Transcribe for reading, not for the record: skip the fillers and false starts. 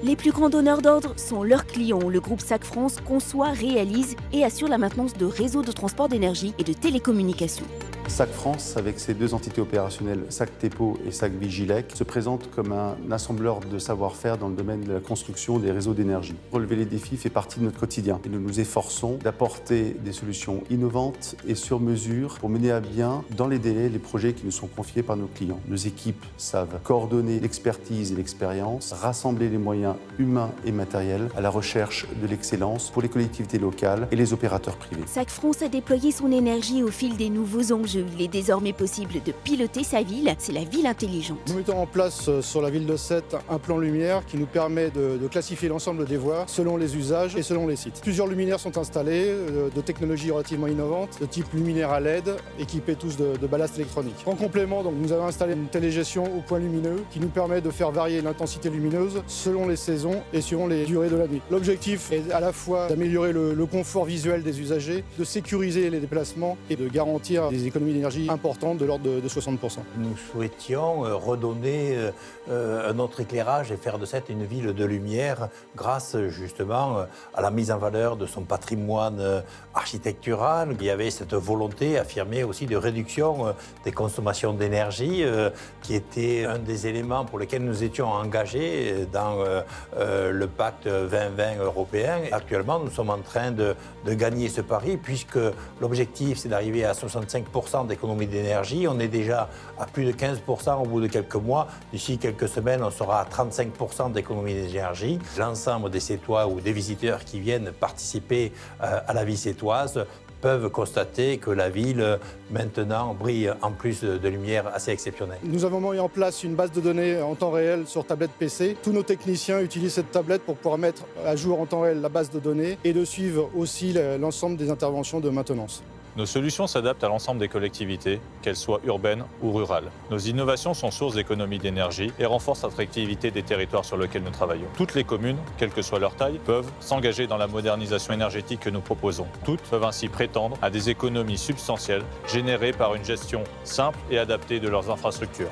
Les plus grands donneurs d'ordre sont leurs clients. Le groupe SAC France conçoit, réalise et assure la maintenance de réseaux de transport d'énergie et de télécommunications. SAC France, avec ses deux entités opérationnelles, SAC TEPO et SAC Vigilec, se présente comme un assembleur de savoir-faire dans le domaine de la construction des réseaux d'énergie. Relever les défis fait partie de notre quotidien et nous nous efforçons d'apporter des solutions innovantes et sur mesure pour mener à bien, dans les délais, les projets qui nous sont confiés par nos clients. Nos équipes savent coordonner l'expertise et l'expérience, rassembler les moyens humains et matériels à la recherche de l'excellence pour les collectivités locales et les opérateurs privés. SAC France a déployé son énergie au fil des nouveaux enjeux. Il est désormais possible de piloter sa ville, c'est la ville intelligente. Nous mettons en place sur la ville de Sète un plan lumière qui nous permet de classifier l'ensemble des voies selon les usages et selon les sites. Plusieurs luminaires sont installés de technologies relativement innovantes, de type luminaire à LED, équipés tous de ballast électronique. En complément, donc, nous avons installé une télégestion au point lumineux qui nous permet de faire varier l'intensité lumineuse selon les saisons et selon les durées de la nuit. L'objectif est à la fois d'améliorer le confort visuel des usagers, de sécuriser les déplacements et de garantir des économies d'énergie importantes de l'ordre de 60%. Nous souhaitions redonner un autre éclairage et faire de Sète une ville de lumière grâce justement à la mise en valeur de son patrimoine architectural. Il y avait cette volonté affirmée aussi de réduction des consommations d'énergie qui était un des éléments pour lesquels nous étions engagés dans le pacte 2020 européen. Actuellement, nous sommes en train de gagner ce pari puisque l'objectif c'est d'arriver à 65% d'économie d'énergie. On est déjà à plus de 15% au bout de quelques mois. D'ici quelques semaines, on sera à 35% d'économie d'énergie. L'ensemble des Sétois ou des visiteurs qui viennent participer à la vie sétoise peuvent constater que la ville, maintenant, brille en plus de lumière assez exceptionnelle. Nous avons mis en place une base de données en temps réel sur tablette PC. Tous nos techniciens utilisent cette tablette pour pouvoir mettre à jour en temps réel la base de données et de suivre aussi l'ensemble des interventions de maintenance. Nos solutions s'adaptent à l'ensemble des collectivités, qu'elles soient urbaines ou rurales. Nos innovations sont source d'économie d'énergie et renforcent l'attractivité des territoires sur lesquels nous travaillons. Toutes les communes, quelle que soit leur taille, peuvent s'engager dans la modernisation énergétique que nous proposons. Toutes peuvent ainsi prétendre à des économies substantielles générées par une gestion simple et adaptée de leurs infrastructures.